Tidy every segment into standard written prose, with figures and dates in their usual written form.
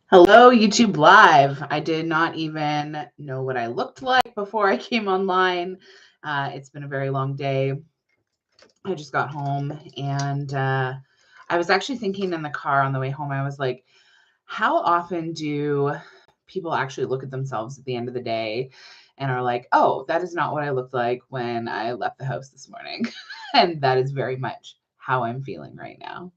Hello, YouTube Live. I did not even know what I looked like before I came online. It's been a very long day. I just got home and I was actually thinking in the car on the way home, I was like, how often do people actually look at themselves at the end of the day and are like, oh, that is not what I looked like when I left the house this morning? And that is very much how I'm feeling right now.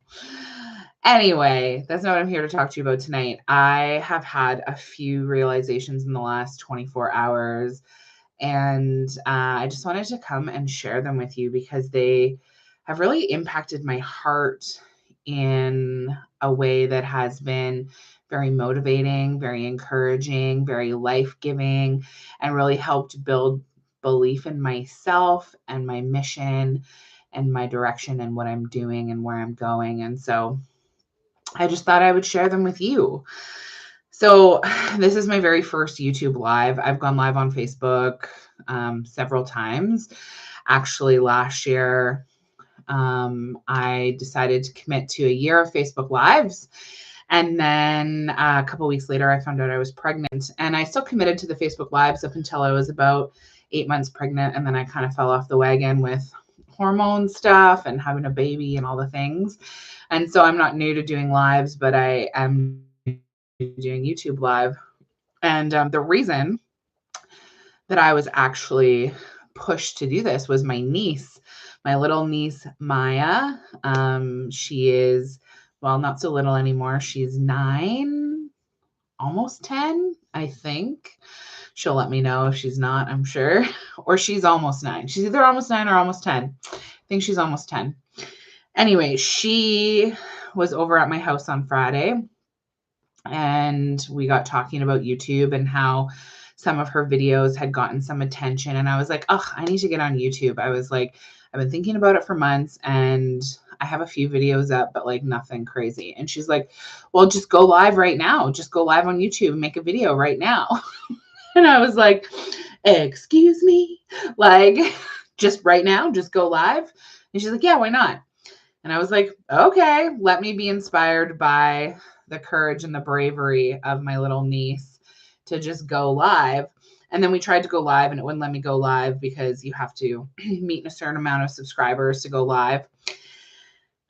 Anyway, that's not what I'm here to talk to you about tonight. I have had a few realizations in the last 24 hours, and I just wanted to come and share them with you because they have really impacted my heart in a way that has been very motivating, very encouraging, very life-giving, and really helped build belief in myself and my mission and my direction and what I'm doing and where I'm going. And so I just thought I would share them with you. So this is my very first YouTube live. I've gone live on Facebook several times. Actually, last year, I decided to commit to a year of Facebook Lives. And then a couple weeks later, I found out I was pregnant. And I still committed to the Facebook Lives up until I was about 8 months pregnant. And then I kind of fell off the wagon with hormone stuff and having a baby and all the things. And so I'm not new to doing lives, but I am new to doing YouTube Live. And the reason that I was actually pushed to do this was my niece, my little niece, Maya. She is, well, not so little anymore. She's 9, almost 10, I think. She'll let me know if she's not, I'm sure. Or she's almost 9. She's either almost 9 or almost 10. I think she's almost 10. Anyway, she was over at my house on Friday, and we got talking about YouTube and how some of her videos had gotten some attention. And I was like, oh, I need to get on YouTube. I was like, I've been thinking about it for months and I have a few videos up, but like nothing crazy. And she's like, well, just go live right now. Just go live on YouTube and make a video right now. And I was like, excuse me, like just right now, just go live. And she's like, yeah, why not? And I was like, okay, let me be inspired by the courage and the bravery of my little niece to just go live. And then we tried to go live and it wouldn't let me go live because you have to meet a certain amount of subscribers to go live.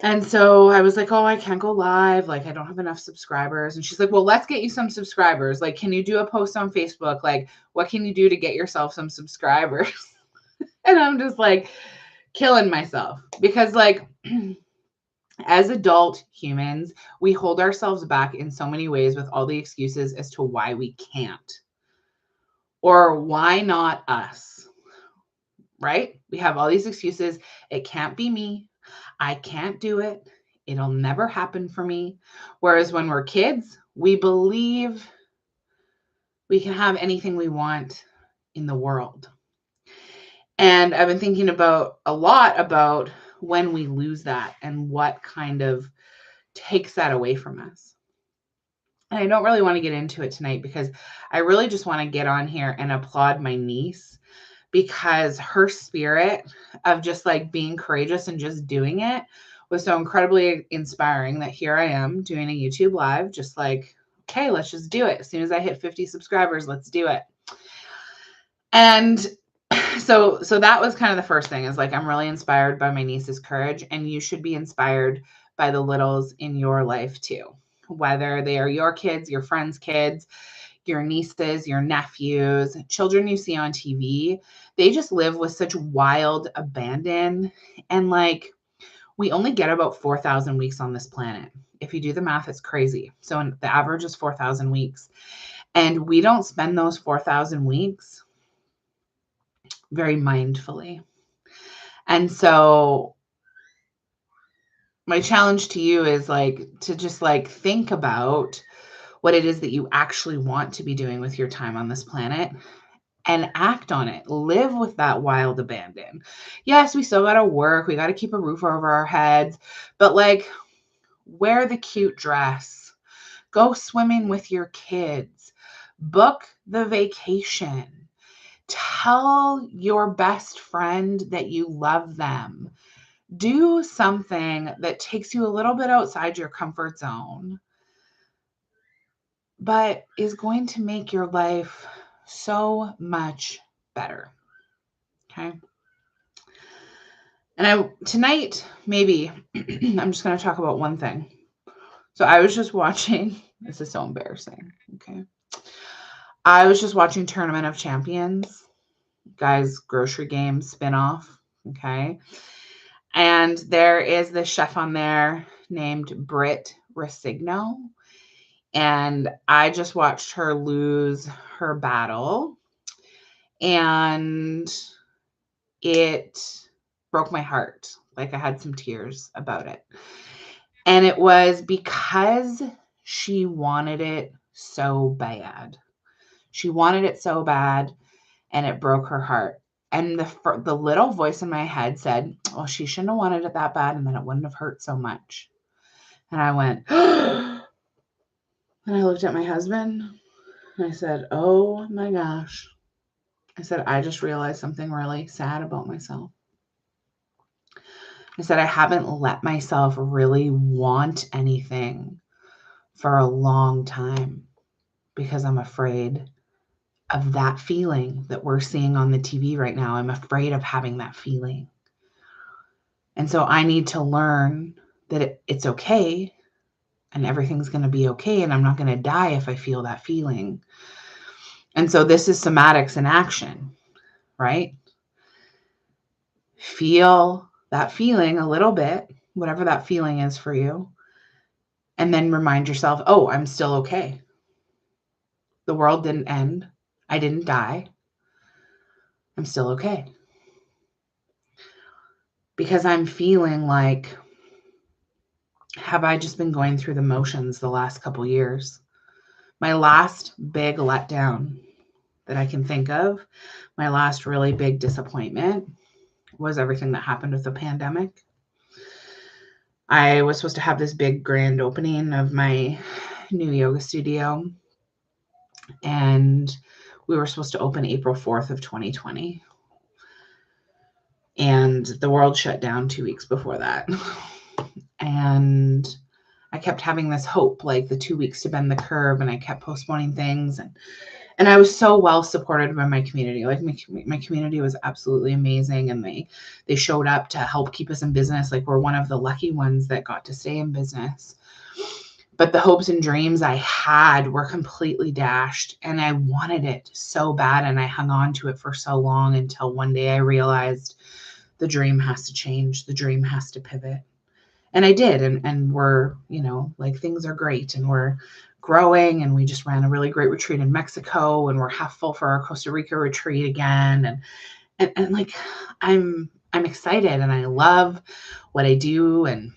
And so I was like, oh, I can't go live. Like, I don't have enough subscribers. And she's like, well, let's get you some subscribers. Like, can you do a post on Facebook? Like, what can you do to get yourself some subscribers? And I'm just like killing myself because, like, as adult humans, we hold ourselves back in so many ways with all the excuses as to why we can't or why not us, right? We have all these excuses. It can't be me. I can't do it. It'll never happen for me. Whereas when we're kids, we believe we can have anything we want in the world. And I've been thinking about a lot about when we lose that and what kind of takes that away from us. And I don't really want to get into it tonight because I really just want to get on here and applaud my niece because her spirit of just like being courageous and just doing it was so incredibly inspiring that here I am doing a YouTube live, just like, okay, let's just do it. As soon as I hit 50 subscribers, let's do it. And so that was kind of the first thing is like, I'm really inspired by my niece's courage, and you should be inspired by the littles in your life too, whether they are your kids, your friends' kids, your nieces, your nephews, children you see on TV. They just live with such wild abandon. And like, we only get about 4,000 weeks on this planet. If you do the math, it's crazy. So the average is 4,000 weeks. And we don't spend those 4,000 weeks very mindfully. And so my challenge to you is like to just like think about what it is that you actually want to be doing with your time on this planet and act on it. Live with that wild abandon. Yes, we still got to work. We got to keep a roof over our heads, but like wear the cute dress, go swimming with your kids, book the vacation, tell your best friend that you love them. Do something that takes you a little bit outside your comfort zone but is going to make your life so much better. Okay. And tonight, maybe I'm just going to talk about one thing. So I was just watching, this is so embarrassing. Okay. I was just watching Tournament of Champions, guys, grocery game spinoff. Okay. And there is this chef on there named Britt Rosigno. And I just watched her lose her battle. And it broke my heart. Like I had some tears about it. And it was because she wanted it so bad. She wanted it so bad, and it broke her heart. And the little voice in my head said, "Oh, she shouldn't have wanted it that bad, and then it wouldn't have hurt so much." And I went, and I looked at my husband, and I said, "Oh my gosh." I said, "I just realized something really sad about myself." I said, "I haven't let myself really want anything for a long time because I'm afraid of that feeling that we're seeing on the TV right now. I'm afraid of having that feeling. And so I need to learn that it's okay and everything's going to be okay. And I'm not going to die if I feel that feeling." And so this is somatics in action, right? Feel that feeling a little bit, whatever that feeling is for you. And then remind yourself, oh, I'm still okay. The world didn't end. I didn't die. I'm still okay. Because I'm feeling like, have I just been going through the motions the last couple years? My last big letdown that I can think of, my last really big disappointment was everything that happened with the pandemic. I was supposed to have this big grand opening of my new yoga studio, and we were supposed to open April 4th of 2020. And the world shut down 2 weeks before that. And I kept having this hope, like the 2 weeks to bend the curve, and I kept postponing things. And I was so well supported by my community. Like my community was absolutely amazing, and they showed up to help keep us in business. Like we're one of the lucky ones that got to stay in business. But the hopes and dreams I had were completely dashed, and I wanted it so bad, and I hung on to it for so long until one day I realized the dream has to change. The dream has to pivot. And I did. And we're, like things are great, and we're growing, and we just ran a really great retreat in Mexico, and we're half full for our Costa Rica retreat again. And like, I'm excited, and I love what I do, and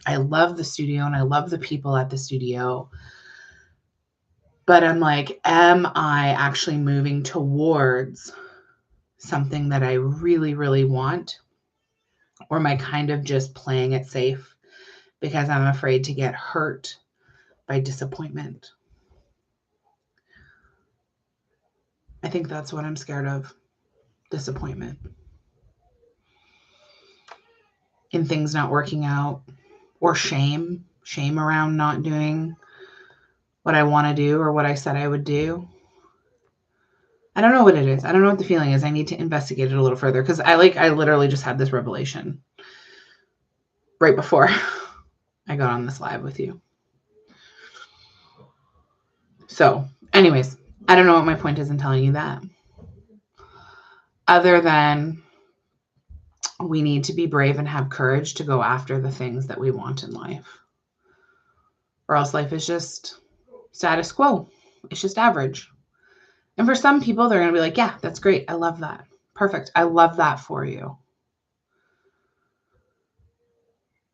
I love the studio, and I love the people at the studio. But I'm like, am I actually moving towards something that I really, really want? Or am I kind of just playing it safe because I'm afraid to get hurt by disappointment? I think that's what I'm scared of. Disappointment. In things not working out, or shame around not doing what I want to do or what I said I would do. I don't know what it is. I don't know what the feeling is. I need to investigate it a little further, because I literally just had this revelation right before I got on this live with you. So, anyways, I don't know what my point is in telling you that, other than we need to be brave and have courage to go after the things that we want in life, or else life is just status quo. It's just average. And for some people, they're going to be like, yeah, that's great. I love that. Perfect. I love that for you.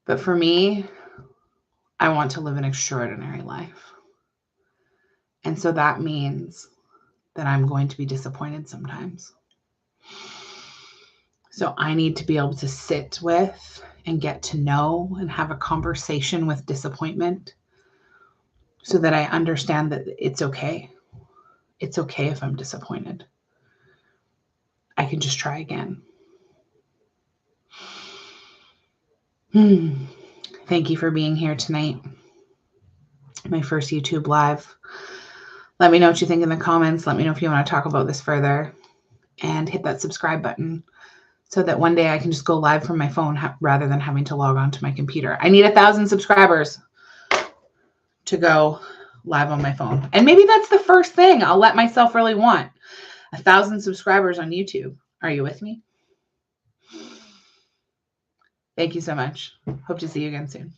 But for me, I want to live an extraordinary life. And so that means that I'm going to be disappointed sometimes. So I need to be able to sit with and get to know and have a conversation with disappointment, so that I understand that it's okay. It's okay if I'm disappointed. I can just try again. Thank you for being here tonight. My first YouTube live. Let me know what you think in the comments. Let me know if you want to talk about this further, and hit that subscribe button so that one day I can just go live from my phone rather than having to log on to my computer. I need 1,000 subscribers to go live on my phone. And maybe that's the first thing I'll let myself really want. 1,000 subscribers on YouTube. Are you with me? Thank you so much. Hope to see you again soon.